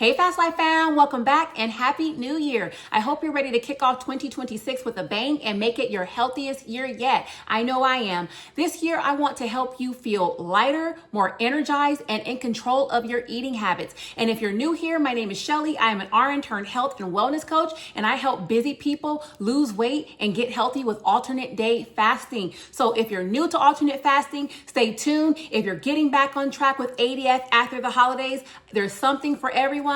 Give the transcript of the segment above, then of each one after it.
Hey Fast Life fam, welcome back and Happy New Year. I hope you're ready to kick off 2026 with a bang and make it your healthiest year yet. I know I am. This year, I want to help you feel lighter, more energized, and in control of your eating habits. And if you're new here, my name is Shelly. I am an RN turned health and wellness coach, and I help busy people lose weight and get healthy with alternate day fasting. So if you're new to alternate fasting, stay tuned. If you're getting back on track with ADF after the holidays, there's something for everyone.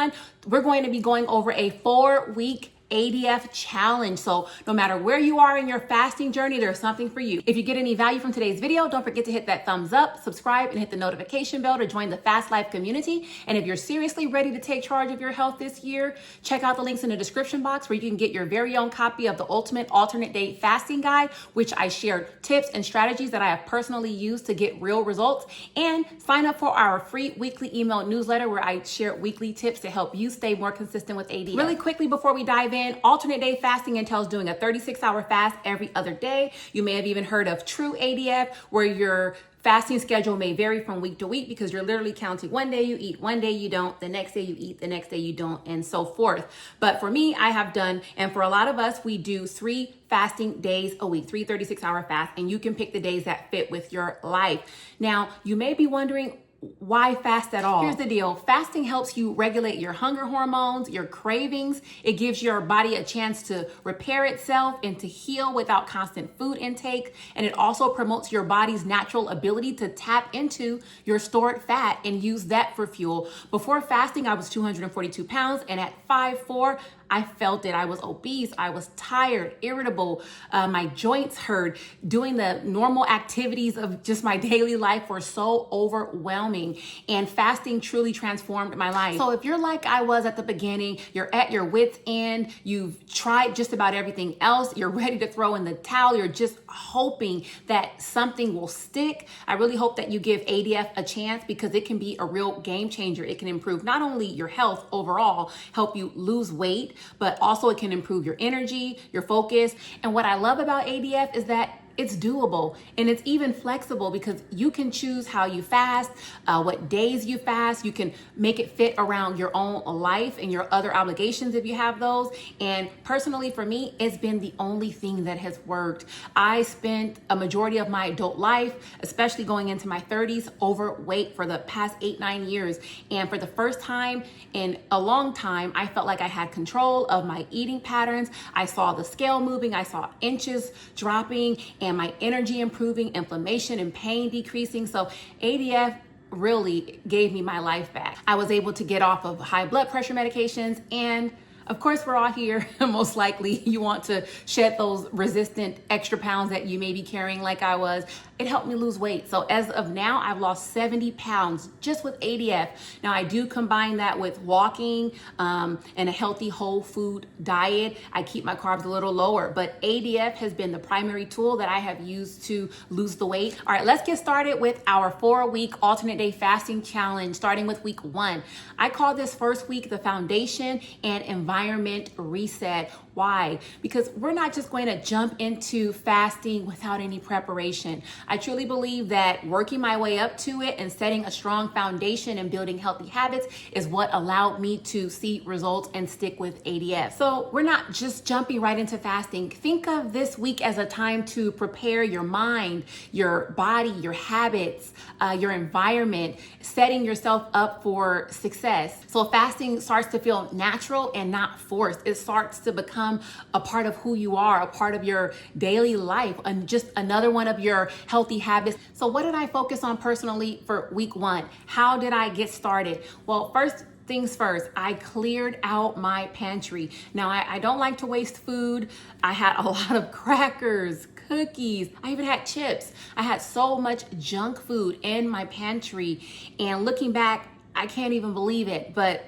We're going to be going over a 4-week ADF challenge. So no matter where you are in your fasting journey, there's something for you. If you get any value from today's video, don't forget to hit that thumbs up, subscribe, and hit the notification bell to join the Fast Life community. And if you're seriously ready to take charge of your health this year, check out the links in the description box where you can get your very own copy of the Ultimate Alternate Day Fasting Guide, which I shared tips and strategies that I have personally used to get real results. And sign up for our free weekly email newsletter where I share weekly tips to help you stay more consistent with ADF. Really quickly before we dive in, alternate day fasting entails doing a 36-hour fast every other day. You may have even heard of true ADF, where your fasting schedule may vary from week to week because you're literally counting one day you eat, one day you don't, the next day you eat, the next day you don't, and so forth. But for me, I have done, and for a lot of us, we do 3 fasting days a week, 3 36-hour fasts, and you can pick the days that fit with your life. Now, you may be wondering, why fast at all? Here's the deal. Fasting helps you regulate your hunger hormones, your cravings. It gives your body a chance to repair itself and to heal without constant food intake. And it also promotes your body's natural ability to tap into your stored fat and use that for fuel. Before fasting, I was 242 pounds, and at 5'4", I felt it. I was obese. I was tired, irritable. My joints hurt. Doing the normal activities of just my daily life were so overwhelming, and fasting truly transformed my life. So if you're like I was at the beginning, you're at your wit's end, you've tried just about everything else, you're ready to throw in the towel, you're just hoping that something will stick, I really hope that you give ADF a chance, because it can be a real game changer. It can improve not only your health overall, help you lose weight, but also it can improve your energy, your focus. And what I love about ADF is that it's doable and it's even flexible, because you can choose how you fast, what days you fast. You can make it fit around your own life and your other obligations if you have those. And personally for me, it's been the only thing that has worked. I spent a majority of my adult life, especially going into my 30s, overweight for the past 8-9 years. And for the first time in a long time, I felt like I had control of my eating patterns. I saw the scale moving, I saw inches dropping, and my energy improving, inflammation and pain decreasing. So ADF really gave me my life back. I was able to get off of high blood pressure medications, and of course, we're all here. Most likely you want to shed those resistant extra pounds that you may be carrying like I was. It helped me lose weight. So as of now, I've lost 70 pounds just with ADF. Now, I do combine that with walking and a healthy whole food diet. I keep my carbs a little lower, but ADF has been the primary tool that I have used to lose the weight. All right, let's get started with our 4-week alternate day fasting challenge, starting with week 1. I call this first week the foundation and environment reset. Why? Because we're not just going to jump into fasting without any preparation. I truly believe that working my way up to it and setting a strong foundation and building healthy habits is what allowed me to see results and stick with ADF. So we're not just jumping right into fasting. Think of this week as a time to prepare your mind, your body, your habits, your environment, setting yourself up for success. So fasting starts to feel natural and not forced. It starts to become a part of who you are, a part of your daily life, and just another one of your healthy habits. So what did I focus on personally for week 1? How did I get started? Well, first things first, I cleared out my pantry. Now, I don't like to waste food. I had a lot of crackers, cookies. I even had chips. I had so much junk food in my pantry. And looking back, I can't even believe it. But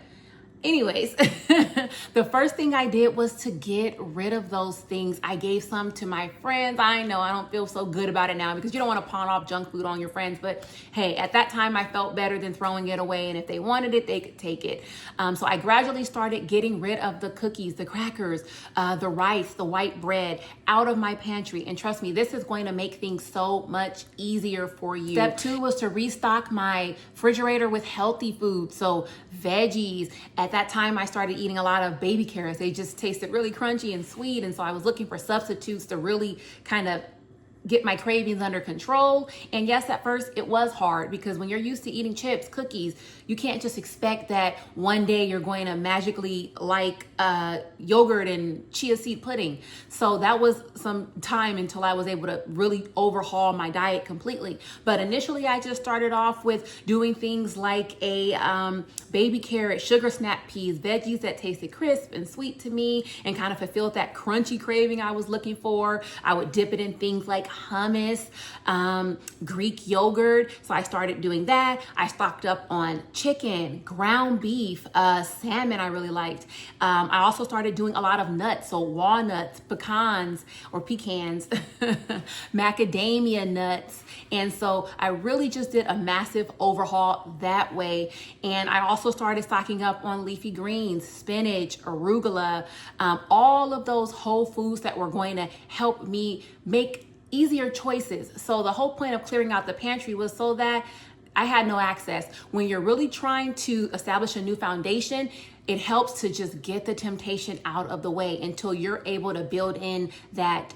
anyways, the first thing I did was to get rid of those things. I gave some to my friends. I know I don't feel so good about it now, because you don't want to pawn off junk food on your friends. But hey, at that time, I felt better than throwing it away. And if they wanted it, they could take it. So I gradually started getting rid of the cookies, the crackers, the rice, the white bread out of my pantry. And trust me, this is going to make things so much easier for you. Step 2 was to restock my refrigerator with healthy food. So veggies. At that time, I started eating a lot of baby carrots. They just tasted really crunchy and sweet. And so I was looking for substitutes to really kind of get my cravings under control. And yes, at first it was hard, because when you're used to eating chips, cookies, you can't just expect that one day you're going to magically like yogurt and chia seed pudding. So that was some time until I was able to really overhaul my diet completely. But initially I just started off with doing things like a baby carrot, sugar snap peas, veggies that tasted crisp and sweet to me and kind of fulfilled that crunchy craving I was looking for. I would dip it in things like hummus, Greek yogurt. So I started doing that. I stocked up on chicken, ground beef, salmon I really liked. I also started doing a lot of nuts. So walnuts, pecans, macadamia nuts. And so I really just did a massive overhaul that way. And I also started stocking up on leafy greens, spinach, arugula, all of those whole foods that were going to help me make easier choices. So the whole point of clearing out the pantry was so that I had no access. When you're really trying to establish a new foundation, it helps to just get the temptation out of the way until you're able to build in that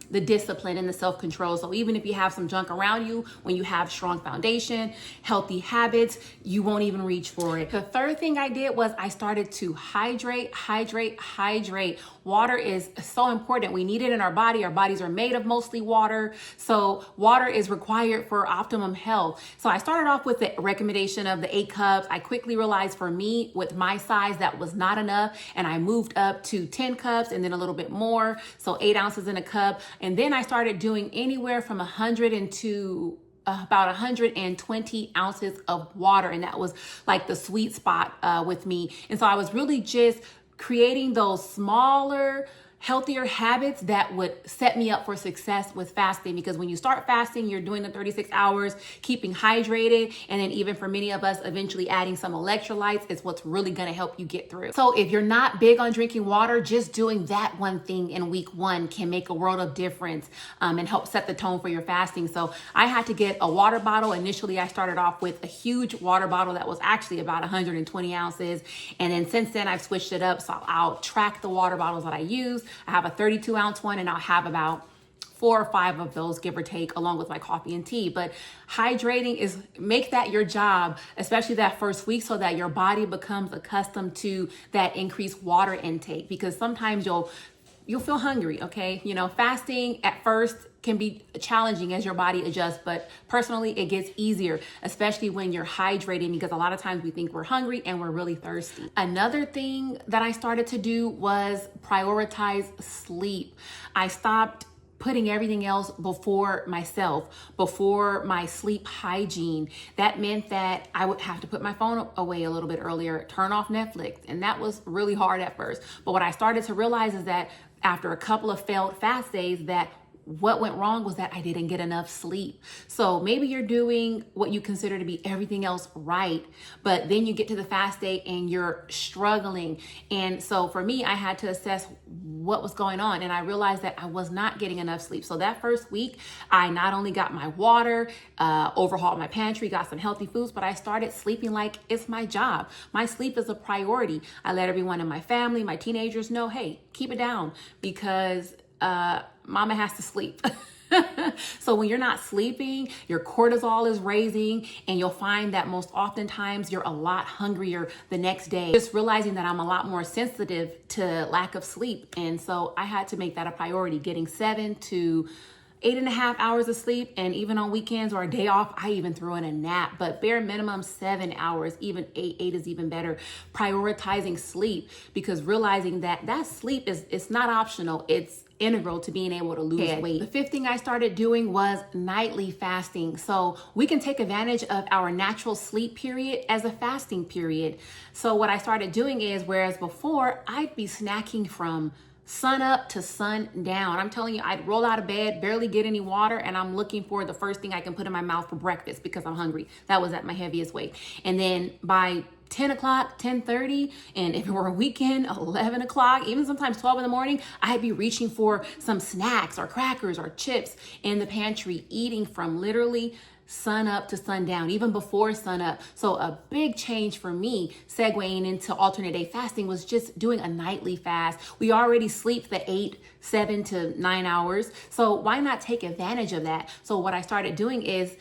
the discipline and the self-control. So even if you have some junk around you, when you have strong foundation, healthy habits, you won't even reach for it. The third thing I did was I started to hydrate. Water is so important. We need it in our body. Our bodies are made of mostly water. So water is required for optimum health. So I started off with the recommendation of the 8 cups. I quickly realized for me with my size, that was not enough. And I moved up to 10 cups and then a little bit more. So 8 ounces in a cup. And then I started doing anywhere from 100 to about 120 ounces of water. And that was like the sweet spot with me. And so I was really just creating those smaller, healthier habits that would set me up for success with fasting. Because when you start fasting, you're doing the 36 hours, keeping hydrated. And then even for many of us, eventually adding some electrolytes is what's really going to help you get through. So if you're not big on drinking water, just doing that one thing in week 1 can make a world of difference and help set the tone for your fasting. So I had to get a water bottle. Initially, I started off with a huge water bottle that was actually about 120 ounces. And then since then, I've switched it up. So I'll track the water bottles that I use. I have a 32 ounce one, and I'll have about 4 or 5 of those, give or take, along with my coffee and tea. But hydrating is, make that your job, especially that first week, so that your body becomes accustomed to that increased water intake. Because sometimes you'll feel hungry, okay? You know, fasting at first can be challenging as your body adjusts, but personally it gets easier, especially when you're hydrating, because a lot of times we think we're hungry and we're really thirsty. Another thing that I started to do was prioritize sleep. I stopped putting everything else before myself, before my sleep hygiene. That meant that I would have to put my phone away a little bit earlier, turn off Netflix. And that was really hard at first. But what I started to realize is that after a couple of failed fast days, that what went wrong was that I didn't get enough sleep. So maybe you're doing what you consider to be everything else right, but then you get to the fast day and you're struggling. And so for me, I had to assess what was going on. And I realized that I was not getting enough sleep. So that first week, I not only got my water, overhauled my pantry, got some healthy foods, but I started sleeping like it's my job. My sleep is a priority. I let everyone in my family, my teenagers know, hey, keep it down, because mama has to sleep. So when you're not sleeping, your cortisol is raising, and you'll find that most oftentimes you're a lot hungrier the next day. Just realizing that I'm a lot more sensitive to lack of sleep. And so I had to make that a priority, getting 7 to 8.5 hours of sleep. And even on weekends or a day off, I even throw in a nap, but bare minimum 7 hours, even 8 is even better. Prioritizing sleep, because realizing that sleep it's not optional. It's integral to being able to lose weight. The 5th thing I started doing was nightly fasting. So we can take advantage of our natural sleep period as a fasting period. So what I started doing is, whereas before I'd be snacking from sun up to sun down, I'm telling you, I'd roll out of bed, barely get any water, and I'm looking for the first thing I can put in my mouth for breakfast because I'm hungry. That was at my heaviest weight. And then by 10 o'clock, 10:30, and if it were a weekend, 11 o'clock, even sometimes 12 in the morning, I'd be reaching for some snacks or crackers or chips in the pantry, eating from literally sun up to sundown, even before sun up. So a big change for me segueing into alternate day fasting was just doing a nightly fast. We already sleep the 7 to 9 hours. So why not take advantage of that? So what I started doing is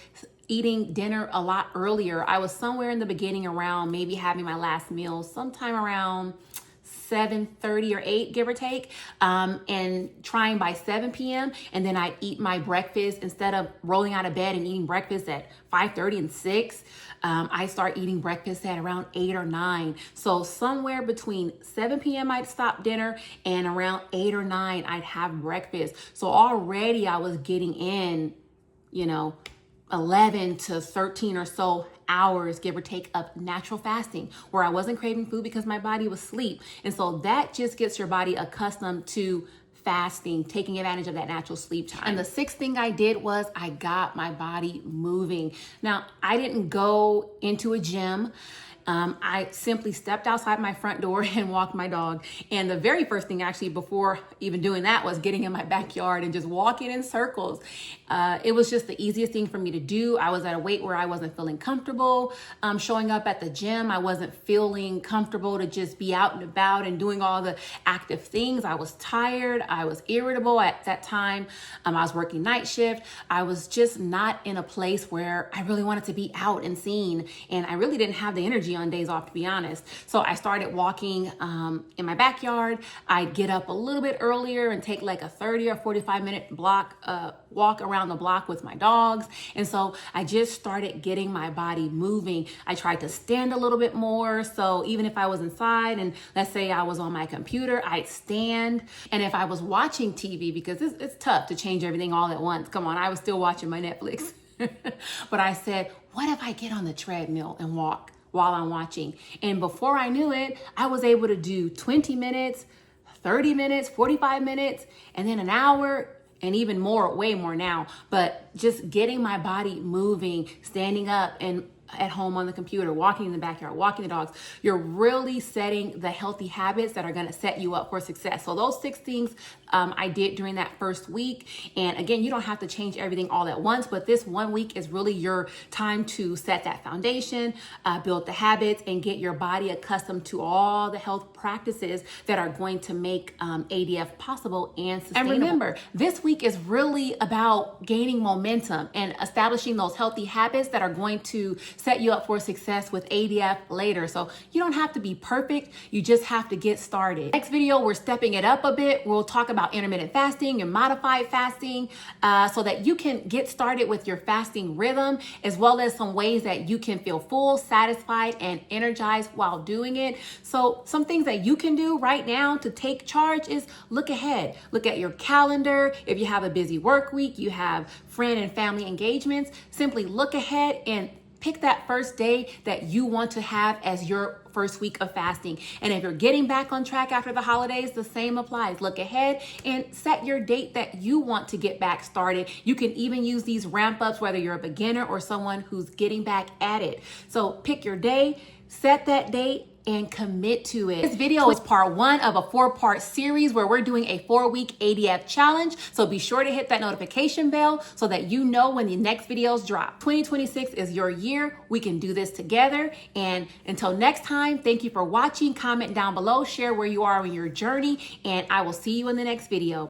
eating dinner a lot earlier. I was somewhere in the beginning around maybe having my last meal sometime around 7:30 or 8, give or take, and trying by 7 p.m. And then I eat my breakfast instead of rolling out of bed and eating breakfast at 5:30 and 6. I start eating breakfast at around 8 or 9. So somewhere between 7 p.m. I'd stop dinner and around 8 or 9 I'd have breakfast. So already I was getting in, 11 to 13 or so hours, give or take, of natural fasting where I wasn't craving food because my body was asleep. And so that just gets your body accustomed to fasting, taking advantage of that natural sleep time. And the sixth thing I did was I got my body moving. Now, I didn't go into a gym. I simply stepped outside my front door and walked my dog. And the very first thing actually before even doing that was getting in my backyard and just walking in circles. It was just the easiest thing for me to do. I was at a weight where I wasn't feeling comfortable showing up at the gym. I wasn't feeling comfortable to just be out and about and doing all the active things. I was tired. I was irritable at that time. I was working night shift. I was just not in a place where I really wanted to be out and seen. And I really didn't have the energy on days off, to be honest. So I started walking in my backyard. I'd get up a little bit earlier and take like a 30 or 45-minute walk around the block with my dogs. And so I just started getting my body moving. I tried to stand a little bit more. So even if I was inside and let's say I was on my computer, I'd stand. And if I was watching TV, because it's tough to change everything all at once. Come on, I was still watching my Netflix. But I said, what if I get on the treadmill and walk while I'm watching? And before I knew it, I was able to do 20 minutes, 30 minutes, 45 minutes, and then an hour, and even more, way more now. But just getting my body moving, standing up and at home on the computer, walking in the backyard, walking the dogs, you're really setting the healthy habits that are going to set you up for success. So those 6 things I did during that first week. And again, you don't have to change everything all at once, but this 1 week is really your time to set that foundation, build the habits, and get your body accustomed to all the health practices that are going to make ADF possible and sustainable. And remember, this week is really about gaining momentum and establishing those healthy habits that are going to set you up for success with ADF later. So you don't have to be perfect. You just have to get started. Next video, we're stepping it up a bit. We'll talk about intermittent fasting and modified fasting so that you can get started with your fasting rhythm, as well as some ways that you can feel full, satisfied, and energized while doing it. So some things that you can do right now to take charge is look ahead. Look at your calendar. If you have a busy work week, you have friend and family engagements, simply look ahead and pick that first day that you want to have as your first week of fasting. And if you're getting back on track after the holidays, the same applies. Look ahead and set your date that you want to get back started. You can even use these ramp ups, whether you're a beginner or someone who's getting back at it. So pick your day, set that date, and commit to it. This video is part 1 of a 4-part series where we're doing a 4-week ADF challenge. So be sure to hit that notification bell so that you know when the next videos drop. 2026 is your year. We can do this together. And until next time, thank you for watching. Comment down below, share where you are in your journey, and I will see you in the next video.